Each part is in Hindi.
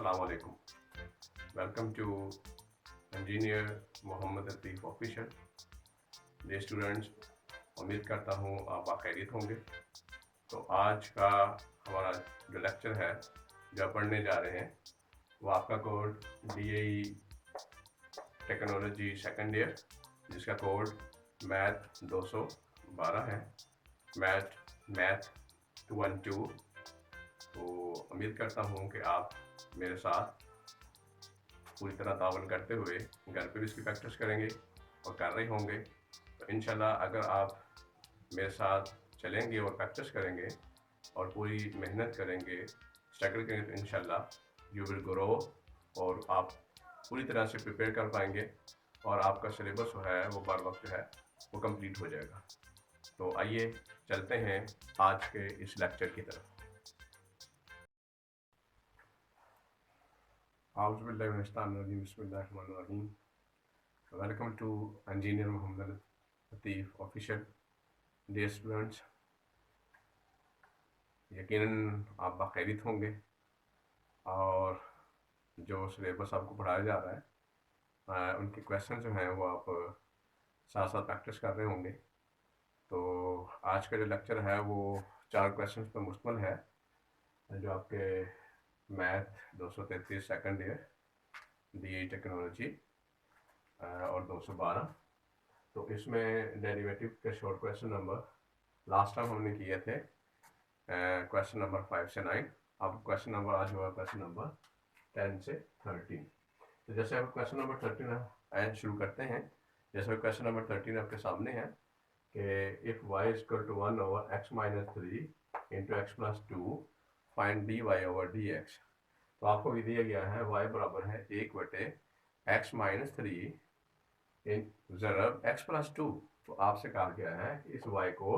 अस्सलाम वालेकुम। Welcome to engineer Mohammad Latif official. Dear students, उम्मीद करता हूँ आप खैरियत होंगे। तो आज का हमारा जो लेक्चर है जो पढ़ने जा रहे हैं वो आपका code DAE technology second year, जिसका कोड मैथ 212 है, मैथ 212। तो उम्मीद करता हूँ कि आप मेरे साथ पूरी तरह तावन करते हुए घर पे भी इसकी प्रैक्टिस करेंगे और कर रहे होंगे। तो इंशाल्लाह अगर आप मेरे साथ चलेंगे और प्रैक्टिस करेंगे और पूरी मेहनत करेंगे, स्ट्रगल करेंगे, तो इंशाल्लाह यू विल ग्रो और आप पूरी तरह से प्रिपेयर कर पाएंगे और आपका सिलेबस जो है वो बर वक्त है वो कंप्लीट हो जाएगा। तो आइए चलते हैं आज के इस लेक्चर की तरफ। बिस्मिल्लाहिर्रहमानिर्रहीम। Welcome to engineer Mohammad Latif official. Dear students, यकीनन आप बाखैरियत होंगे और जो सिलेबस आपको पढ़ाया जा रहा है उनके क्वेश्चन जो हैं वो आप साथ साथ प्रैक्टिस कर रहे होंगे। तो आज का जो लेक्चर है वो 4 क्वेश्चंस पर मुश्तमिल है, जो आपके math 233 second year DAE technology और 212। तो इसमें डेरिवेटिव के short question number last time हमने किए थे क्वेश्चन नंबर 5 से 9। अब क्वेश्चन नंबर आज हुआ क्वेश्चन नंबर 10 से 13। तो जैसे अब क्वेश्चन नंबर 13 शुरू करते हैं। जैसे क्वेश्चन नंबर 13 आपके सामने है कि if y equal to 1 over x minus 3 into x plus 2 find dy over dx। तो आपको भी दिया गया है y बराबर है 1 बटे एक्स माइनस 3 ज़रब एक्स प्लस 2। तो आपसे कहा गया है इस y को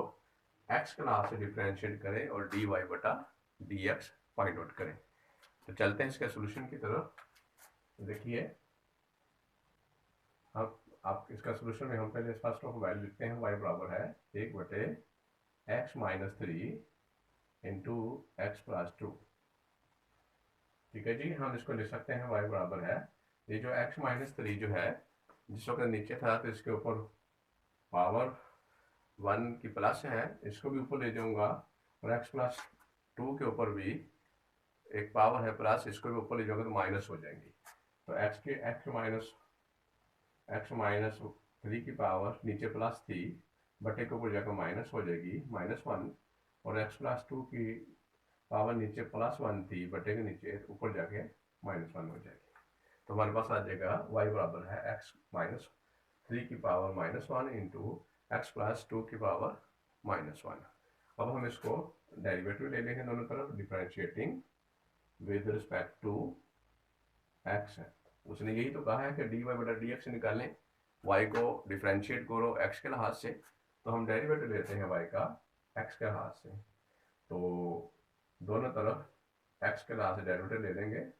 x क्लास से डिफरेंशिएट करें और dy बटा dx फाइंड आउट करें। तो चलते हैं इसके सोल्यूशन की तरफ। देखिए, अब आप इसका सोल्यूशन में हम पहले फर्स्ट ऑफ वैल्यू लिखते हैं। y बराबर है 1 बटे x minus 3 into x plus 2। ठीक है जी, हम इसको लिख सकते हैं y बराबर है, ये जो x माइनस 3 जो है जिस वक्त नीचे था तो इसके ऊपर पावर 1 की प्लस है, इसको भी ऊपर ले जाऊंगा और x प्लस 2 के ऊपर भी एक पावर है प्लस, इसको भी ऊपर ले जाऊंगा तो माइनस हो जाएंगी। तो एक्स माइनस 3 की पावर नीचे प्लस थी, बटे के ऊपर जाकर माइनस हो जाएगी -1, और एक्स प्लस 2 की पावर नीचे +1 थी, बटे के नीचे ऊपर जाके -1 हो जाएगी। तो हमारे पास आ जाएगा y बराबर है एक्स माइनस 3 की पावर -1 इंटू एक्स प्लस 2 की पावर -1। अब हम इसको डेरिवेटिव ले लेंगे दोनों तरफ, differentiating with respect to x है। उसने यही तो कहा है कि dy बटा dx निकालें, y को डिफरेंशिएट करो x के लिहाज से, तो हम डेरिवेटिव लेते हैं y का x के लिहाज से। तो दोनों तरफ x के लिहाज से डेरिवेटिव ले लेंगे,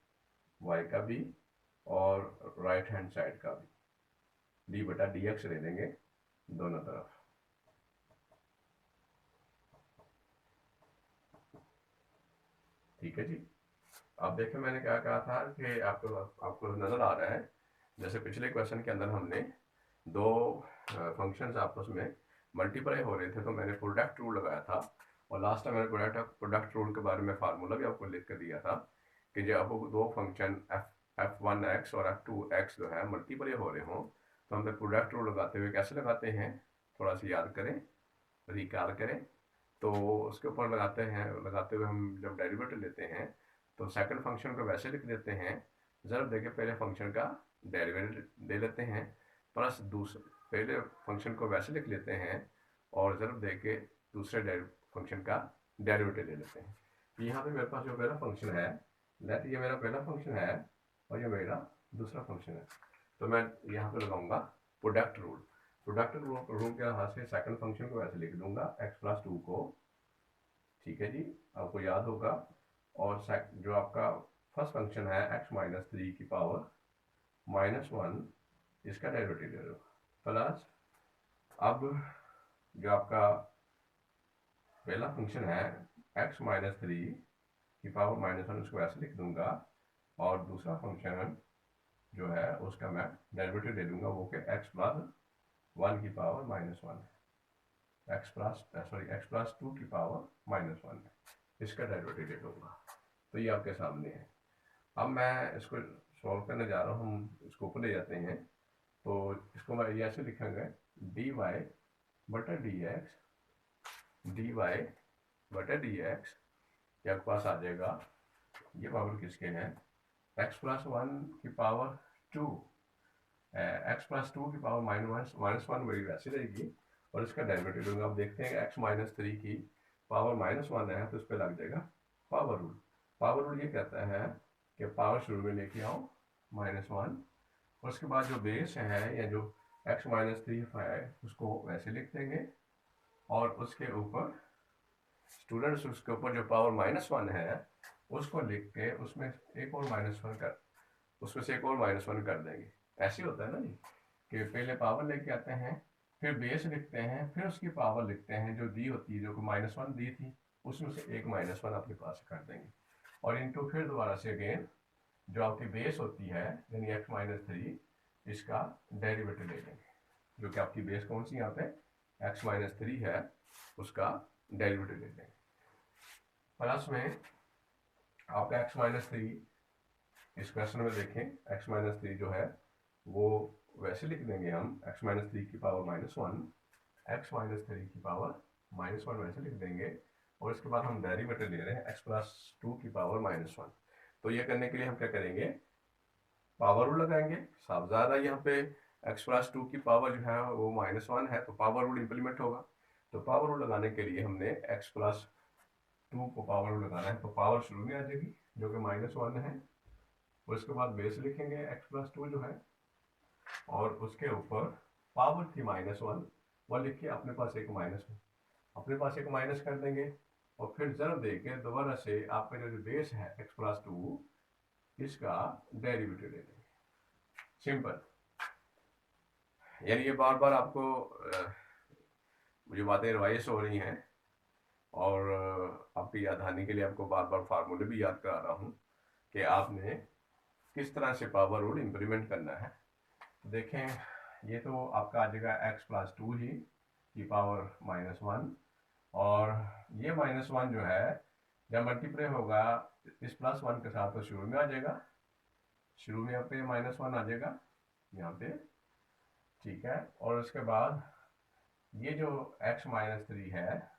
y का भी और राइट हैंड साइड का भी d बटा dx ले लेंगे दोनों तरफ। ठीक है जी। अब देखें, मैंने क्या कहा था कि आपको नजर आ रहा है, जैसे पिछले क्वेश्चन के अंदर हमने दो फंक्शंस आपस में मल्टीप्लाई हो रहे थे तो मैंने प्रोडक्ट रूल लगाया था, और लास्ट टाइम मैंने प्रोडक्ट रूल के बारे में फार्मूला भी आपको लिख कर दिया था कि जब आपको दो फंक्शन f1x और f2x जो है मल्टीप्लाई हो रहे हों तो हम प्रोडक्ट रूल लगाते हुए कैसे लगाते हैं, थोड़ा सा याद करें, रिकॉल करें। तो उसके ऊपर लगाते हुए हम जब डेरिवेटिव लेते हैं तो सेकंड फंक्शन को वैसे लिख देते हैं, ज़रूर देखें पहले फंक्शन का डेरिवेटिव ले लेते हैं, प्लस दूसरे पहले फंक्शन को वैसे लिख लेते हैं और ज़रूर देके दूसरे फंक्शन का डेरिवेटिव ले लेते हैं। यहाँ पे मेरे पास जो पहला फंक्शन है, लेट ये मेरा पहला फंक्शन है और ये मेरा दूसरा फंक्शन है, तो मैं यहाँ पे लगाऊंगा प्रोडक्ट रूल। प्रोडक्ट रूल के लिहाज से सेकंड फंक्शन को वैसे लिख दूंगा x प्लस 2 को। ठीक है जी, आपको याद होगा। और जो आपका फर्स्ट फंक्शन है x माइनस 3 की पावर -1, इसका डेरिवेटिव ले लो, प्लस अब जो आपका पहला फंक्शन है x माइनस 3 की पावर -1, उसको ऐसे लिख दूंगा और दूसरा फंक्शन जो है उसका मैं डेरिवेटिव ले लूँगा, वो कि एक्स प्लस 1 की पावर -1 है, एक्स प्लस 2 की पावर -1 है, इसका डेरिवेटिव ले लूँगा। तो ये आपके सामने है। अब मैं इसको सॉल्व करने जा रहा हूँ, हम इसको ऊपर ले जाते हैं। तो इसको मैं ये ऐसे लिखेंगे, dy बटा dx के आपके पास आ जाएगा, ये पावर किसके हैं, x प्लस 1 की पावर 2, एक्स प्लस 2 की पावर -1 वही वैसे रहेगी, और इसका डेरिवेटिव लूँगा। अब देखते हैं x -3 की पावर -1 है, तो इस पर लग जाएगा पावर रूल। पावर रूल ये कहता है कि पावर शुरू में लेके आओ -1, और उसके बाद जो बेस है या जो x -3 है उसको वैसे लिख देंगे, और उसके ऊपर स्टूडेंट्स उसके ऊपर जो पावर -1 है उसको लिख के उसमें एक और -1 कर, उसमें से एक और -1 कर देंगे। ऐसे होता है ना जी, कि पहले पावर लेके आते हैं, फिर बेस लिखते हैं, फिर उसकी पावर लिखते हैं जो दी होती है, जो -1 दी थी उसमें से एक -1 अपने पास कर देंगे, और इनटू फिर दोबारा से अगेन जो आपकी बेस होती है यानी x -3, इसका डेरिवेटिव ले लेंगे, जो कि आपकी बेस कौन सी यहाँ पे x -3 है, उसका डेरिवेटिव ले लेंगे। प्लस में आपका x -3 इस क्वेश्चन में देखें, x -3 जो है वो वैसे लिख देंगे हम, x -3 की पावर -1, x -3 की पावर -1 वैसे लिख देंगे, और इसके बाद हम डेरिवेटिव ले रहे हैं x प्लस 2 की पावर -1। तो ये करने के लिए हम क्या करेंगे, पावर रूल लगाएंगे। साफ ज़्यादा यहाँ पे x प्लस 2 की पावर जो है वो -1 है, तो पावर रूल इम्प्लीमेंट होगा। तो पावर रूल लगाने के लिए हमने x प्लस 2 को पावर रूल लगाना है, तो पावर शुरू में आ जाएगी जो कि -1 है, और उसके बाद बेस लिखेंगे x प्लस 2 जो है, और उसके ऊपर पावर थी -1, वह लिख के अपने पास एक माइनस कर देंगे, और फिर जब देके दोबारा से आपका जो बेस है x प्लस 2, इसका डेरिवेटिव ले लेंगे। सिंपल। यानी ये बार बार आपको मुझे बातें रिवाइज हो रही हैं, और आपकी याद आने के लिए आपको बार बार फार्मूले भी याद करा रहा हूँ कि आपने किस तरह से पावर रूल इम्प्लीमेंट करना है। देखें, ये तो आपका आ जाएगा x प्लस 2 ही की पावर -1, और ये -1 जो है जब मल्टीप्लाई होगा इस +1 के साथ तो शुरू में आ जाएगा, शुरू में यहाँ पे -1 आ जाएगा यहाँ पे, ठीक है। और उसके बाद ये जो x -3 है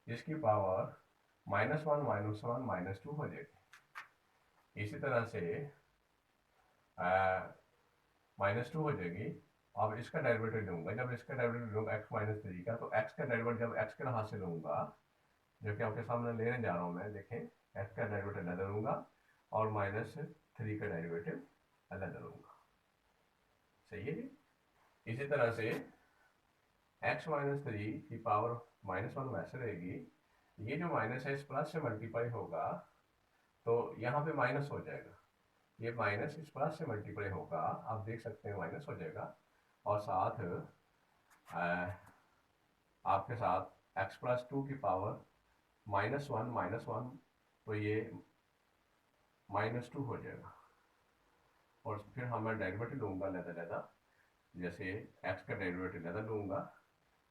इसकी पावर -1 -1 -2 हो जाएगी। इसी तरह से -2 हो जाएगी। अब इसका डेरिवेटिव लूँगा, जब इसका डेरिवेटिव लूँगा x -3 का, तो x का डेरिवेटिव जब x के लिहाज से लूँगा, जो कि आपके सामने लेने जा रहा हूँ मैं, देखें x का डेरिवेटिव अलग लूँगा और -3 का डेरिवेटिव अलग लूँगा। सही है जी। इसी तरह से x -3 की पावर -1 वैसे रहेगी, ये जो माइनस है इस प्लस से मल्टीप्लाई होगा तो यहाँ पे माइनस हो जाएगा, ये माइनस इस प्लस से मल्टीप्लाई होगा, आप देख सकते हैं माइनस हो जाएगा, और साथ आपके साथ x प्लस 2 की पावर -1 तो ये -2 हो जाएगा, और फिर मैं डेरिवेटिव लूँगा लहदा, जैसे x का डेरिवेटिव लहदा लूँगा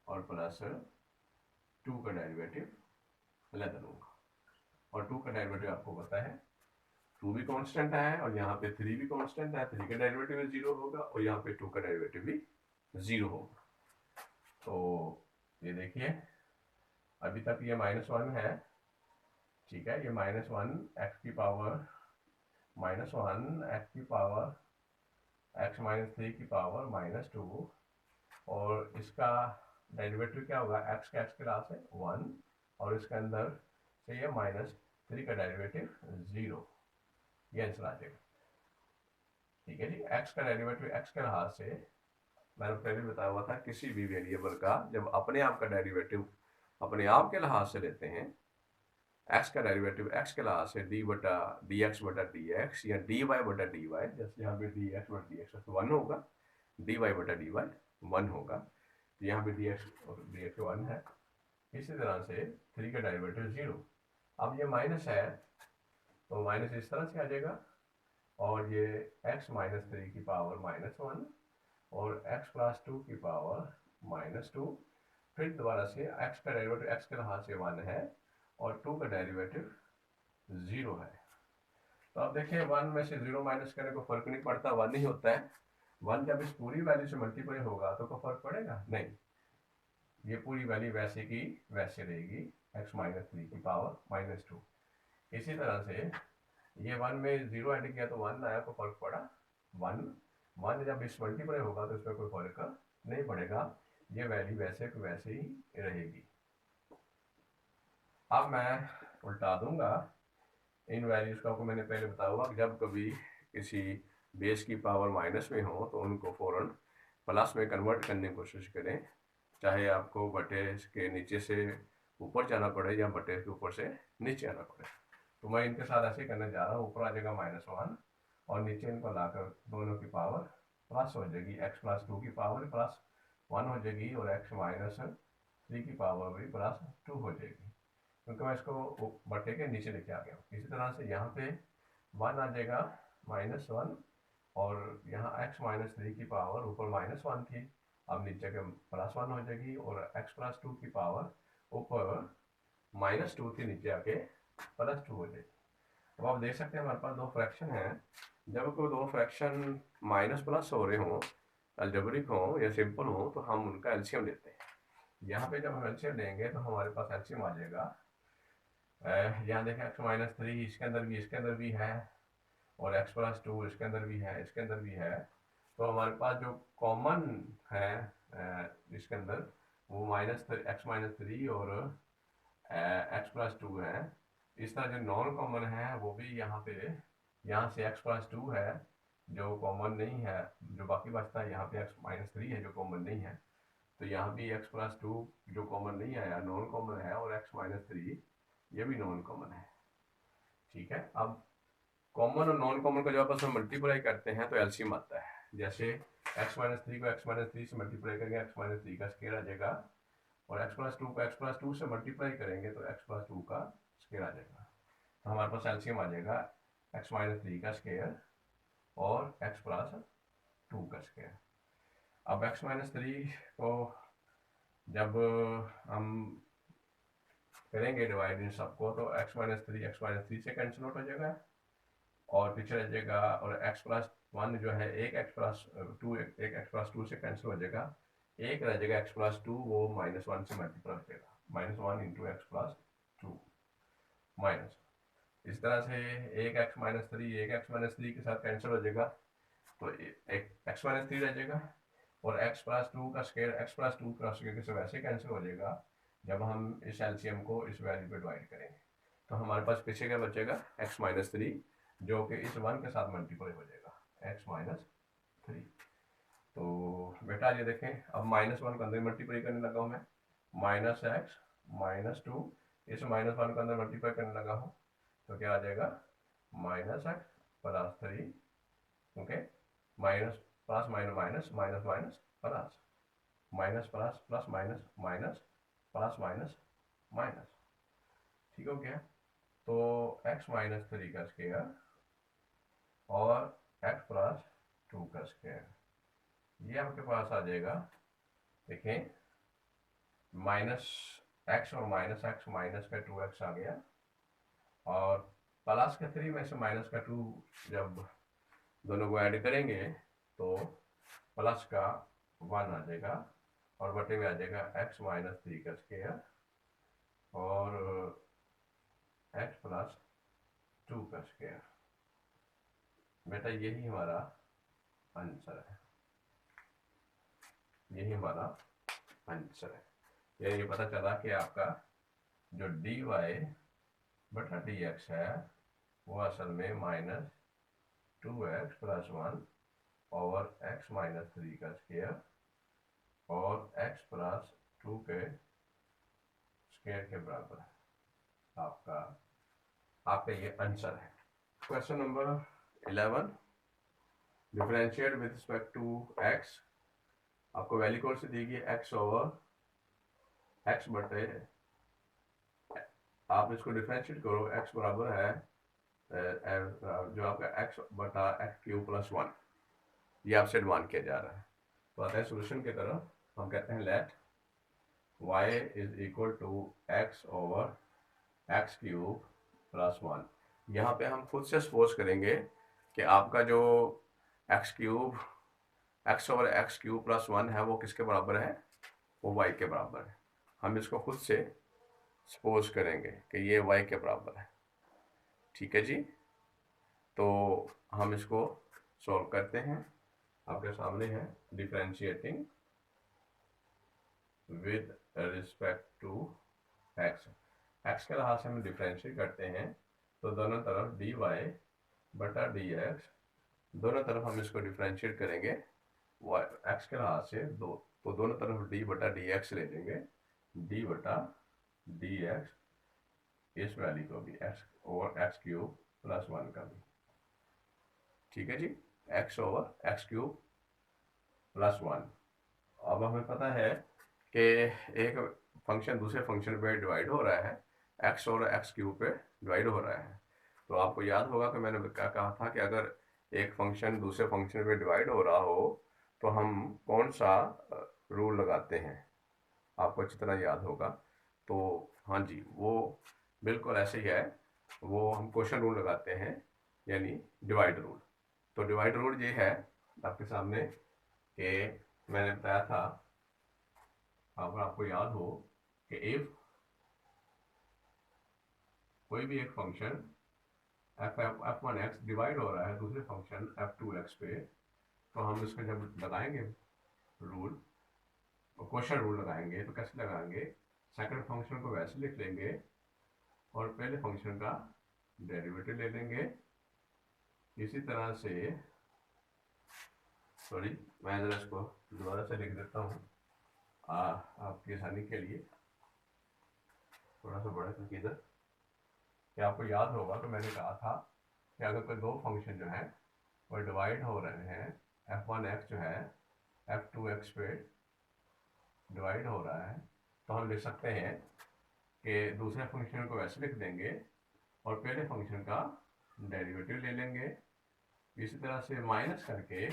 और प्लस 2 का डेरिवेटिव लहदा लूँगा, और 2 का डेरिवेटिव आपको पता है 2 भी कांस्टेंट है, और यहाँ पे 3 भी कांस्टेंट है, 3 का डेरिवेटिव 0 होगा, और यहाँ पे 2 का डेरिवेटिव भी 0 होगा। तो ये देखिए अभी तक ये -1 है, ठीक है, ये -1 x की पावर -1 x की पावर x -3 की पावर -2, और इसका डेरिवेटिव क्या होगा, x का x के लाभ से 1, और इसके अंदर से ये -3 का डेरिवेटिव 0, ये आंसर आ जाएगा। ठीक है जी। x का डेरिवेटिव x के लिहाज से मैंने पहले बताया हुआ था, किसी भी वेरिएबल का जब अपने आप का डेरिवेटिव अपने आप के लिहाज से लेते हैं, x का डेरिवेटिव x के लिहाज से dx बटा dx या dy बटा dy, जैसे यहाँ पे dx बटा dx 1 होगा, dy बटा dy 1 होगा, तो यहाँ पे dx 1 है। इसी तरह से 3 का डेरिवेटिव 0। अब ये माइनस है तो माइनस इस तरह से आ जाएगा, और ये x माइनस 3 की पावर -1 और x प्लस 2 की पावर -2। फिर दोबारा से x का डेरिवेटिव x के लिहाज से 1 है और 2 का डेरिवेटिव 0 है। तो अब देखिए 1 में से 0 माइनस करने को फर्क नहीं पड़ता, 1 ही होता है। 1 जब इस पूरी वैल्यू से मल्टीप्लाई होगा तो कोई फर्क पड़ेगा नहीं, ये पूरी वैल्यू वैसे की वैसे रहेगी, x माइनस 3 की पावर -2। इसी तरह से ये 1 में 0 ऐड किया तो 1 आया, तो फर्क पड़ा 1 जब इस मल्टीप्लाई होगा तो इसमें कोई फर्क नहीं पड़ेगा, ये वैल्यू वैसे की वैसे ही रहेगी। अब मैं उल्टा दूंगा इन वैल्यूज का, आपको मैंने पहले बताया हुआ जब कभी किसी बेस की पावर माइनस में हो तो उनको फौरन प्लस में कन्वर्ट करने की कोशिश करें, चाहे आपको बटे के नीचे से ऊपर जाना पड़े या बटे के ऊपर से नीचे आना पड़े। तो मैं इनके साथ ऐसे करने जा रहा हूँ, ऊपर आ जाएगा -1 और नीचे इनको लाकर दोनों की पावर प्लस हो जाएगी, x प्लस 2 की पावर +1 हो जाएगी और x माइनस 3 की पावर भी +2 हो जाएगी, क्योंकि मैं इसको बटे के नीचे लेके आ गया हूँ। इसी तरह से यहाँ पे 1 आ जाएगा -1 और यहाँ x माइनस 3 की पावर ऊपर -1 थी, अब नीचे के +1 हो जाएगी और x प्लस 2 की पावर ऊपर -2 थी, नीचे आके +2 हो जाएगी। अब आप देख सकते हैं हमारे पास दो फ्रैक्शन है, जब कोई दो फ्रैक्शन माइनस प्लस हो रहे हों, अलजेब्रिक हो या सिंपल हो, तो हम उनका एलसीएम लेते हैं। यहाँ पे जब हम एलसीएम लेंगे तो हमारे पास एलसीएम आ जाएगा, यहाँ देखें x माइनस 3 इसके अंदर भी है और x प्लस 2 इसके अंदर भी है, इसके अंदर भी है, तो हमारे पास जो कॉमन है इसके अंदर वो x माइनस 3 और x प्लस 2 है। इस तरह जो नॉन कॉमन है वो भी यहाँ पे, यहाँ से x प्लस 2 है जो कॉमन नहीं है, जो बाकी बचता है यहाँ पे x माइनस 3 है जो कॉमन नहीं है, तो यहाँ भी x प्लस 2 जो कॉमन नहीं आया नॉन कॉमन है और x माइनस 3 ये भी नॉन कॉमन है। ठीक है, अब कॉमन और नॉन कॉमन को जब आपस में मल्टीप्लाई करते हैं तो एलसीएम आता है। जैसे x माइनस 3 को x माइनस 3 से मल्टीप्लाई करेंगे x माइनस 3 का स्केयर आ जाएगा और x प्लस 2 को x प्लस 2 से मल्टीप्लाई करेंगे तो x प्लस 2 का स्केयर आ जाएगा। तो हमारे पास एलसीएम आ जाएगा x माइनस 3 का स्केयर और x प्लस 2 का स्केयर। अब x माइनस 3 को जब हम करेंगे डिवाइड इन सबको तो x माइनस 3 से कैंसिल आउट हो जाएगा और पीछे रह जाएगा, और x प्लस 1 जो है एक x प्लस 2 से कैंसिल हो जाएगा, एक रह जाएगा x प्लस 2, वो -1 से मल्टीप्लाई हो जाएगा, -1 इंटू x प्लस 2 माइनस। इस तरह से एक x माइनस 3 एक x माइनस 3 के साथ कैंसिल हो जाएगा, तो एक x माइनस 3 रह जाएगा और x प्लस 2 का स्केयर x प्लस 2 का स्केयर से वैसे कैंसिल हो जाएगा जब हम इस एलसीएम को इस वैल्यू पे डिवाइड करेंगे। तो हमारे पास पीछे क्या बचेगा x माइनस 3 जो कि इस 1 के साथ मल्टीप्लाई हो जाएगा x माइनस 3। तो बेटा ये देखें, अब -1 को अंदर मल्टीप्लाई करने लगा हूँ मैं, -x -2 इस -1 को अंदर मल्टीप्लाई करने लगा हूँ तो क्या आ जाएगा -x plus 3, okay, minus plus minus minus minus minus plus minus plus plus minus minus plus minus minus, ठीक हो गया। तो x माइनस 3 का स्केयर और x प्लस 2 का स्केयर ये आपके पास आ जाएगा। देखें -x और -x माइनस का 2x आ गया और प्लस का 3 में से माइनस का 2 जब दोनों को ऐड करेंगे तो प्लस का 1 आ जाएगा और बटे में आ जाएगा x माइनस 3 का स्केयर और x प्लस 2 का स्केयर। बेटा यही हमारा आंसर है, यही हमारा आंसर है। ये पता चला कि आपका जो dy बटा dx है वो असल में -2x plus 1 over x minus 3 का स्केयर और x प्लस 2 के स्केयर के बराबर है। आपका ये आंसर है। Question number 11, differentiate with respect to x। आपको वैल्यू कौन सी दी गई x ओवर x बटे, आप इसको डिफरेंशिएट करो, x बराबर है जो आपका एक्स बटा एक्स क्यूब प्लस वन, ये आपसे डिमांड किया जा रहा है। तो आते हैं सोल्यूशन की तरफ। हम कहते हैं let y is equal to x over x cube plus one. यहाँ पे हम खुद से सपोज करेंगे कि आपका जो x cube x over x cube plus one है वो किसके बराबर है, वो y के बराबर है। हम इसको खुद से सपोज करेंगे कि ये y के बराबर है। ठीक है जी, तो हम इसको सॉल्व करते हैं। आपके सामने है differentiating with respect to x. X के लिहाज से हम डिफरेंशिएट करते हैं, तो दोनों तरफ dy बटा dx, दोनों तरफ हम इसको डिफरेंशिएट करेंगे एक्स के लिहाज से दो, तो दोनों तरफ d बटा dx ले लेंगे, d बटा dx, इस वैल्यू को भी x over x cube plus one का भी। ठीक है जी, x over x cube plus one. अब हमें पता है कि एक फंक्शन दूसरे फंक्शन पे डिवाइड हो रहा है, x और एक्स क्यूब पे डिवाइड हो रहा है। तो आपको याद होगा कि मैंने क्या कहा था कि अगर एक फंक्शन दूसरे फंक्शन पे डिवाइड हो रहा हो तो हम कौन सा रूल लगाते हैं, आपको अच्छी तरह याद होगा। तो हाँ जी, वो बिल्कुल ऐसे ही है, वो हम क्वेश्चन रूल लगाते हैं, यानी डिवाइड रूल। तो डिवाइड रूल ये है आपके सामने कि मैंने बताया था, अगर आपको याद हो कि इफ कोई भी एक फंक्शन f1x डिवाइड हो रहा है दूसरे फंक्शन f2x पे, तो हम इसका जब लगाएंगे रूल, क्वेश्चन रूल लगाएंगे, तो कैसे लगाएंगे, सेकंड फंक्शन को वैसे लिख लेंगे और पहले फंक्शन का डेरिवेटिव ले लेंगे। इसी तरह से, सॉरी मैं जरा इसको दोबारा से लिख देता हूँ आपकी आसानी के लिए, थोड़ा सा बड़ा क्योंकि इधर, कि आपको याद होगा तो मैंने कहा था कि अगर कोई दो फंक्शन जो है वो डिवाइड हो रहे हैं, f1x जो है f2x पे डिवाइड हो रहा है, तो हम लिख सकते हैं कि दूसरे फंक्शन को वैसे लिख देंगे और पहले फंक्शन का डेरिवेटिव ले लेंगे। इसी तरह से माइनस करके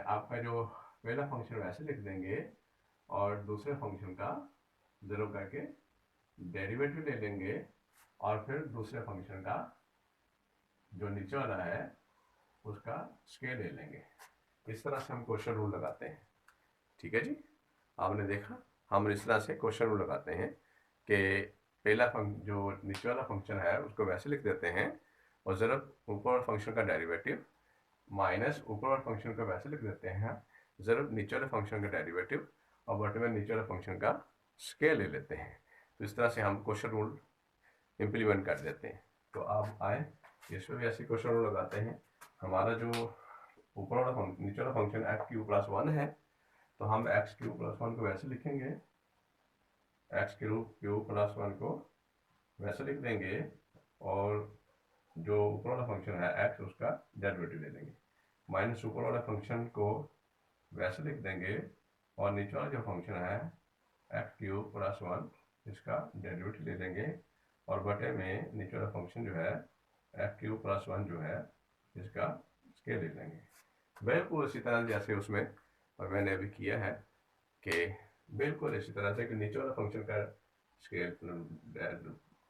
आपका जो पहला फंक्शन वैसे लिख देंगे और दूसरे फंक्शन का ज़ीरो करके डेरिवेटिव ले लेंगे और फिर दूसरे फंक्शन का जो नीचे वाला है उसका स्केल ले लेंगे। इस तरह से हम क्वेश्चन रूल लगाते हैं। ठीक है जी, आपने देखा, हम इस तरह से क्वेश्चन रूल लगाते हैं कि पहला जो नीचे वाला फंक्शन है उसको वैसे लिख देते हैं और ज़रा ऊपर वाले फंक्शन का डेरिवेटिव माइनस ऊपर वाले फंक्शन को वैसे लिख देते हैं, ज़रा नीचे वाले फंक्शन का डेरिवेटिव और बटे में नीचे वाले फंक्शन का स्केल ले लेते हैं। तो इस तरह से हम क्वेश्चन रूल इम्प्लीमेंट कर देते हैं। तो आप आए इसमें भी ऐसे क्वेश्चन रूल लगाते हैं। हमारा जो ऊपर वाला नीचे वाला function x cube plus one है, तो हम एक्स क्यूब प्लस वन को वैसे लिखेंगे, एक्स क्यूब प्लस वन को वैसे लिख देंगे और जो ऊपर वाला फंक्शन है एक्स उसका डेरिवेटिव ले लेंगे, माइनस ऊपर वाला फंक्शन को वैसे लिख देंगे और नीचे वाला जो फंक्शन है एक्स क्यूब प्लस वन इसका डेरिवेटिव ले लेंगे और बटे में नीचे वाला फंक्शन जो है एक्स क्यूब प्लस वन जो है इसका स्केल ले लेंगे। बिल्कुल इसी तरह जैसे उसमें और मैंने अभी किया है कि बिल्कुल इसी तरह से कि नीचे वाला फंक्शन का स्केल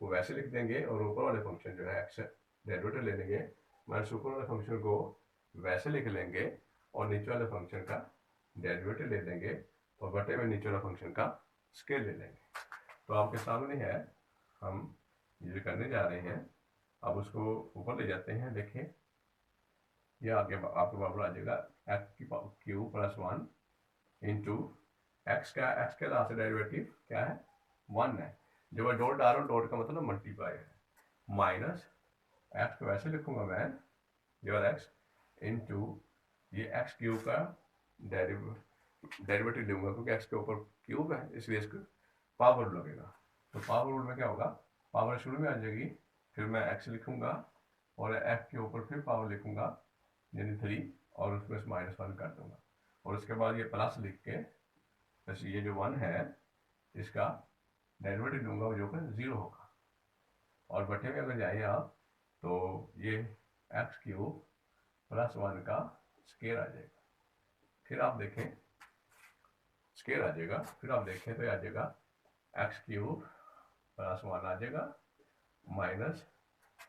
को वैसे लिख देंगे और ऊपर वाले फंक्शन जो है एक्स डेरिवेटिव ले लेंगे, माइनस ऊपर वाले फंक्शन को वैसे लिख लेंगे और नीचे वाले फंक्शन का डेरिवेटिव ले लेंगे और बटे में नीचे वाला फंक्शन का स्केल ले लेंगे। तो आपके सामने है, हम ये करने जा रहे हैं। अब उसको ऊपर ले जाते हैं, देखिए ये आगे आपके बराबर आ जाएगा एक्स की cube plus one into x के लास्ट डेरिवेटिव क्या है, वन है। जब मैं डॉट डाल रहा हूँ, डॉट का मतलब मल्टीप्लाई है, माइनस एक्स को वैसे लिखूंगा मैं योर एक्स इंटू ये एक्स क्यूब का डेरिवेटिव लूंगा क्योंकि एक्स के ऊपर क्यूब है इसलिए इसको पावर लगेगा। तो पावर रूल में क्या होगा, पावर शुरू में आ जाएगी, फिर मैं एक्स लिखूंगा और एक्स के ऊपर फिर पावर लिखूंगा यानी थ्री और उसमें से माइनस वन कर दूंगा और उसके बाद ये प्लस लिख के जैसे ये जो वन है इसका डेरिवेटिव लूंगा जो कि जीरो होगा और बटे में अगर जाइए आप तो ये एक्स क्यूब प्लस 1 का स्केयर आ जाएगा। फिर आप देखें स्केयर आ जाएगा, फिर आप देखें तो आ जाएगा एक्स क्यूब प्लस 1 आ जाएगा माइनस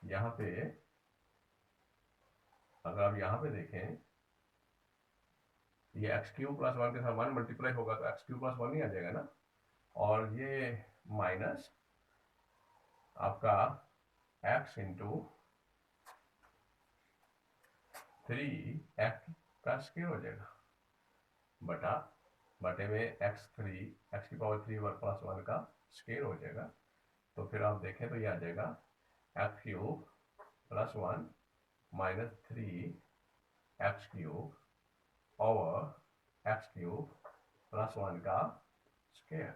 यहाँ पे, अगर आप यहाँ पे देखें ये एक्स क्यूब प्लस 1 के साथ 1 मल्टीप्लाई होगा तो एक्स क्यूब प्लस 1 ही आ जाएगा ना, और ये माइनस आपका एक्स इंटू 3 एक्स का स्केयर हो जाएगा बटा बटे में एक्स की पावर 3 प्लस 1 का स्केयर हो जाएगा। तो फिर आप देखें तो ये आ जाएगा x cube plus 1 minus 3 x cube over x cube plus 1 का स्केयर।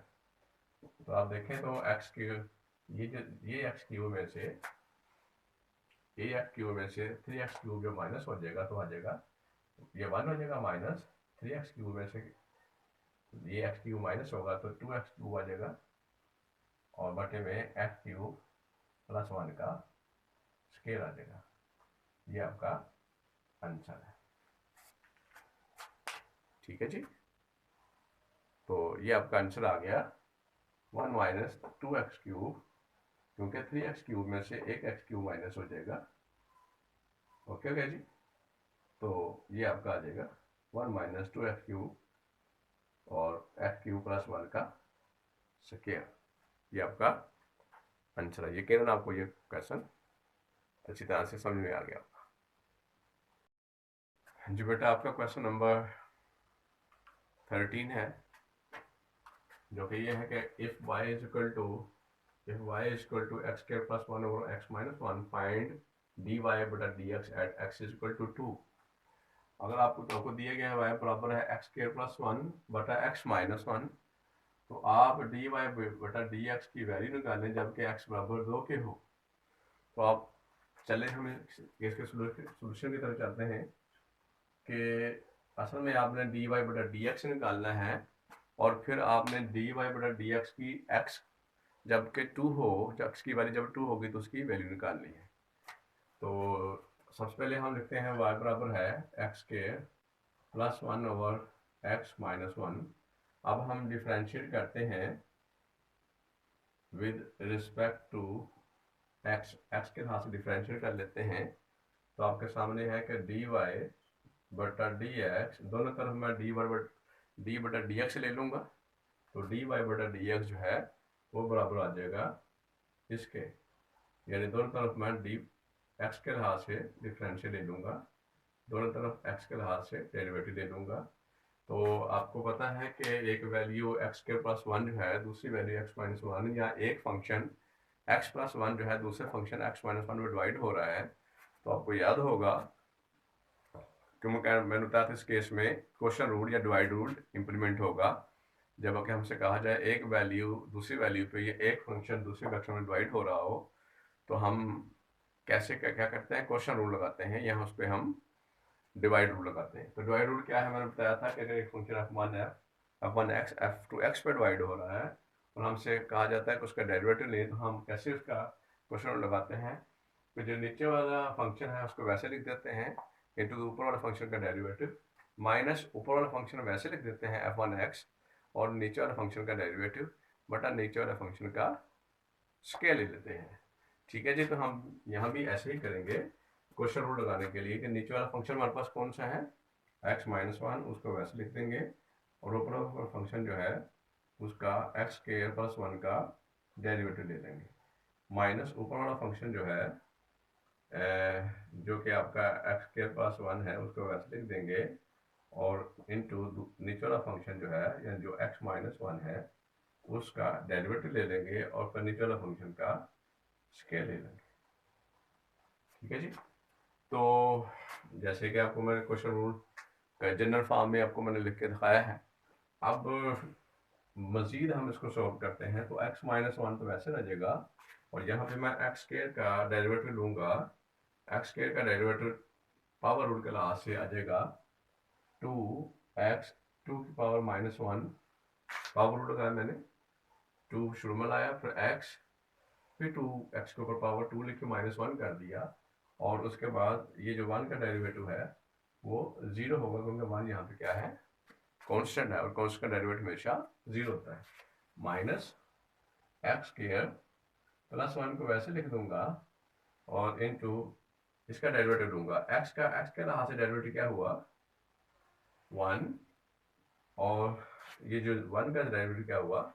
तो आप देखें तो एक्स क्यूब ये एक्स क्यूब में से एक्स क्यूब में से 3 एक्स क्यूब जो माइनस हो जाएगा तो आ जाएगा ये 1 हो जाएगा माइनस 3 एक्स क्यूब में से ये एक्स क्यूब माइनस होगा तो 2 एक्स क्यूब आ जाएगा और बटे में एक्स क्यूब प्लस 1 का स्केयर आ जाएगा। ये आपका आंसर है। ठीक है जी, तो ये आपका आंसर आ गया 1 माइनस 2 एक्स क्यूब, क्योंकि 3 एक्स क्यूब में से एक एक्स क्यूब माइनस हो जाएगा। ओके जी, तो ये आपका आ जाएगा 1 माइनस 2 एक्स क्यूब और एक्स क्यूब प्लस 1 का स्केयर। ये आपका आंसर है। यकीनन आपको ये क्वेश्चन अच्छी तरह से समझ में आ गया। जी बेटा, आपका क्वेश्चन नंबर 13 है, जो कि ये है कि if y is equal to x square plus 1 over x minus 1 find dy बटा dx at x is equal to 2। अगर आपको दिया गया है y बराबर है एक्स स्क्वायर प्लस 1 बटा एक्स माइनस 1, तो आप dy बटा dx की वैल्यू निकालें जबकि x बराबर 2 के हो। तो आप चले हम इसके सोल्यूशन की तरफ चलते हैं कि असल में आपने dy बटा dx निकालना है और फिर आपने dy बटा dx की x जबकि 2 हो, जब x की वैल्यू जब 2 होगी तो उसकी वैल्यू निकालनी है। तो सबसे पहले हम लिखते हैं y बराबर है x square plus 1 over x minus 1। अब हम डिफरेंशिएट करते हैं with respect to x, x के साथ डिफरेंशिएट कर लेते हैं। तो आपके सामने है कि dy बटा dx, दोनों तरफ मैं d बटा dx ले लूँगा, तो dy बटा dx जो है वो बराबर आ जाएगा इसके, यानी दोनों तरफ मैं x के लिहाज से डिफरेंशियल ले लूँगा, दोनों तरफ x के लिहाज से डेरिवेटिव ले लूँगा। तो आपको पता है कि एक वैल्यू x के प्लस 1 जो है, दूसरी वैल्यू x माइनस 1, या एक फंक्शन x प्लस 1 जो है दूसरे फंक्शन x माइनस 1 में डिवाइड हो रहा है। तो आपको याद होगा क्योंकि मैंने बताया था इस केस में क्वेश्चन रूल या डिवाइड रूल इंप्लीमेंट होगा जब कि हमसे कहा जाए एक वैल्यू दूसरी वैल्यू पे ये एक फंक्शन दूसरे फंक्शन में डिवाइड हो रहा हो, तो हम कैसे क्या करते हैं, क्वेश्चन रूल लगाते हैं, यहाँ उस पर हम डिवाइड रूल लगाते हैं। तो डिवाइड रूल क्या है, मैंने बताया था कि अगर एक फंक्शन f1x f2x पे डिवाइड हो रहा है और हमसे कहा जाता है कि उसका डेरिवेटिव लें, तो हम कैसे उसका क्वेश्चन रूल लगाते हैं कि जो नीचे वाला फंक्शन है उसको वैसे लिख देते हैं इनटू ऊपर वाला फंक्शन का डेरिवेटिव माइनस ऊपर वाला फंक्शन वैसे लिख देते हैं f1x और नीचे वाला फंक्शन का डेरिवेटिव बटा नीचे वाला फंक्शन का स्केयर ले लेते हैं। ठीक है जी, तो हम यहाँ भी ऐसे ही करेंगे क्वेश्चन रूल लगाने के लिए कि नीचे वाला फंक्शन हमारे पास कौन सा है x माइनस 1, उसको वैसे लिख देंगे और ऊपर वाला फंक्शन जो है उसका x स्क्वायर प्लस 1 का डेरिवेटिव ले लेंगे माइनस ऊपर वाला फंक्शन जो है जो कि आपका x स्क्वायर प्लस 1 है उसको वैसे लिख देंगे और इनटू नीचे वाला फंक्शन जो है या जो x माइनस 1 है उसका डेरिवेटिव ले लेंगे और फिर नीचे वाला फंक्शन का स्केयर ले लेंगे। ठीक है जी, तो जैसे कि आपको मैंने क्वेश्चन रूल जनरल फॉर्म में आपको मैंने लिख के दिखाया है। अब मजीद हम इसको सॉल्व करते हैं तो x माइनस 1 तो वैसे रह जाएगा और यहाँ पे मैं x स्क्वायर का डेरिवेटिव लूँगा, x स्क्वायर का डेरिवेटिव पावर रूल के लिहाज से आ जाएगा 2x 2 की पावर माइनस 1, पावर रूल लगाया मैंने, 2 शुरू में लाया फिर x फिर 2x के ऊपर पावर 2 लिख के -1 कर दिया, और उसके बाद ये जो 1 का डेरिवेटिव है वो 0 होगा, क्योंकि 1 यहाँ पे क्या है, कांस्टेंट है, और कांस्टेंट का डेरिवेटिव हमेशा 0 होता है। माइनस एक्स स्क्वायर प्लस 1 को वैसे लिख दूंगा, और इनटू इसका डेरिवेटिव दूंगा। एक्स के यहाँ से डेरिवेटिव क्या हुआ, 1, और ये जो 1 का डेरिवेटिव क्या हुआ,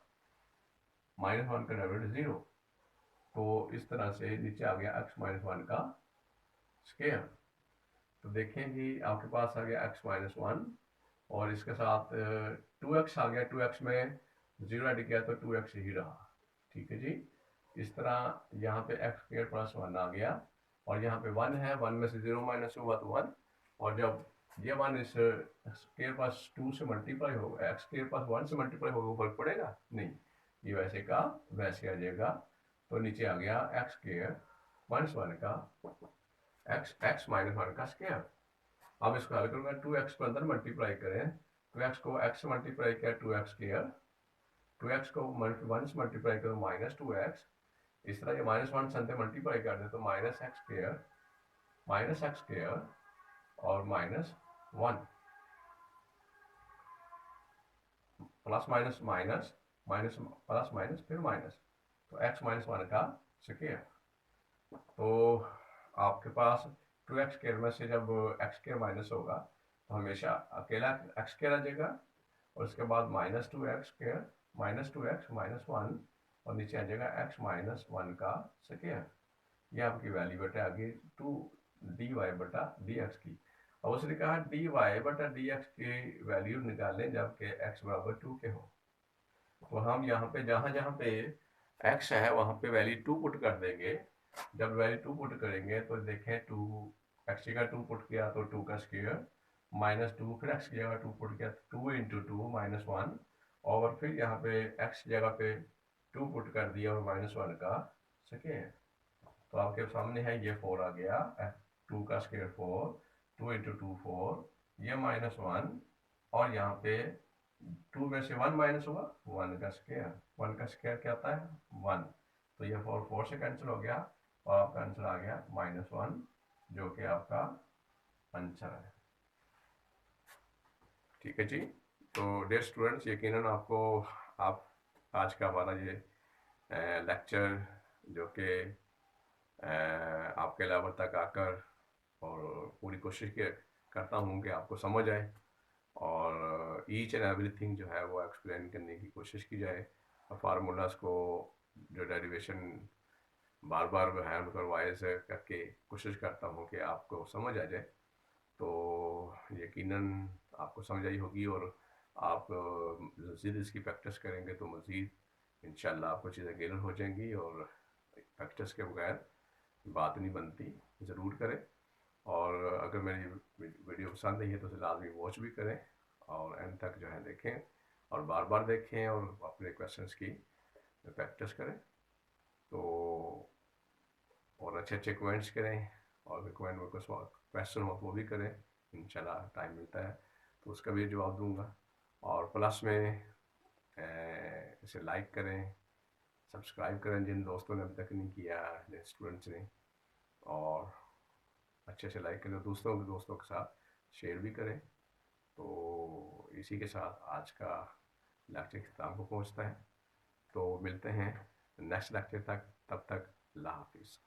-1 का डेरिवेटिव 0। तो इस तरह से नीचे आ गया x -1 का स्क्वायर। तो देखें कि आपके पास आ गया x -1, और इसके साथ 2x आ गया। 2x में 0 ऐड किया तो 2x ही रहा। ठीक है जी। इस तरह यहाँ पे x स्क्वायर प्लस 1 आ गया, और यहाँ पे 1 है, 1 में से 0 माइनस हुआ तो 1, और जब ये 1 इस स्क्वायर प्लस 2 से मल्टीप्लाई होगा, x स्क्वायर प्लस 1 से मल्टीप्लाई होगा, फर्क पड़ेगा नहीं, ये वैसे का वैसे आ जाएगा। तो नीचे आ गया x स्क्वायर माइनस 1 का x -1 का स्क्वायर। अब इसको हल करूंगा, 2x को अंदर मल्टीप्लाई करें, 2x को x से मल्टीप्लाई किया 2x स्क्वायर, 2x को 1 से मल्टीप्लाई करो -2x, इस तरह ये -1 से अंदर मल्टीप्लाई कर दे तो -x स्क्वायर और -1 plus minus minus minus plus minus फिर माइनस, तो x -1 का स्क्वायर। तो आपके पास 2x स्क्वायर में से जब x स्क्वायर माइनस होगा तो हमेशा अकेला x स्क्वायर आ जाएगा, और उसके बाद -2x स्क्वायर -2x -1, और नीचे आ जाएगा x -1 का स्क्वायर। ये आपकी वैल्यू बेटा आ गई 2dy/dx की। अब उसने कहा dy/dx की वैल्यू निकालें जबकि x बराबर 2 के हो। तो हम यहाँ पे जहाँ जहाँ पे x है वहाँ पे वैल्यू 2 पुट कर देंगे। जब वैल्यू 2 पुट करेंगे तो देखें 2 x की जगह 2 पुट किया तो 2 का स्क्वायर, -2, फिर x की जगह 2 पुट किया 2 × 2 -1, और फिर यहाँ पे x की जगह पे 2 पुट कर दिया और -1 का स्क्वायर। तो आपके सामने है ये 4 आ गया, 2 का स्क्वायर 4, 2 × 2 4, ये -1, और यहाँ पे 2 में से 1 माइनस हुआ 1 का स्क्वायर। 1 का स्क्वायर क्या आता है 1, तो ये 4 से कैंसिल हो गया, और आपका आंसर आ गया -1, जो कि आपका आंसर है। ठीक है जी। तो डियर स्टूडेंट्स, यकीनन आपको आप आज का हमारा ये लेक्चर जो कि आपके लेवल तक आकर, और पूरी कोशिश करता हूँ कि आपको समझ आए, और ईच एंड एवरीथिंग जो है वो एक्सप्लेन करने की कोशिश की जाए, और फार्मूलाज को जो डेरिवेशन बार बार है उनको रिवाइज करके कोशिश करता हूँ कि आपको समझ आ जाए। तो यकीनन आपको समझ आई होगी, और आप मज़ीद इसकी प्रैक्टिस करेंगे तो मज़ीद इंशाल्लाह आपको चीज़ें क्लियर हो जाएंगी, और प्रैक्टिस के बगैर बात नहीं बनती। ज़रूर करें, और अगर मेरी वीडियो पसंद आई है तो उसे लाजमी वॉच भी करें, और एंड तक जो है देखें, और बार बार देखें, और अपने क्वेश्चंस की प्रैक्टिस करें। तो और अच्छे कमेंट्स करें, और कमेंट में कुछ क्वेश्चन हो तो वो भी करें, इंशाल्लाह टाइम मिलता है तो उसका भी जवाब दूंगा। और प्लस में इसे लाइक करें, सब्सक्राइब करें जिन दोस्तों ने अभी तक नहीं किया, जिन स्टूडेंट्स ने, और अच्छे से लाइक करें, दोस्तों के साथ शेयर भी करें। तो इसी के साथ आज का लेक्चर खत्म को पहुंचता है। तो मिलते हैं नेक्स्ट लेक्चर तक, तब तक अल्लाह हाफिज़।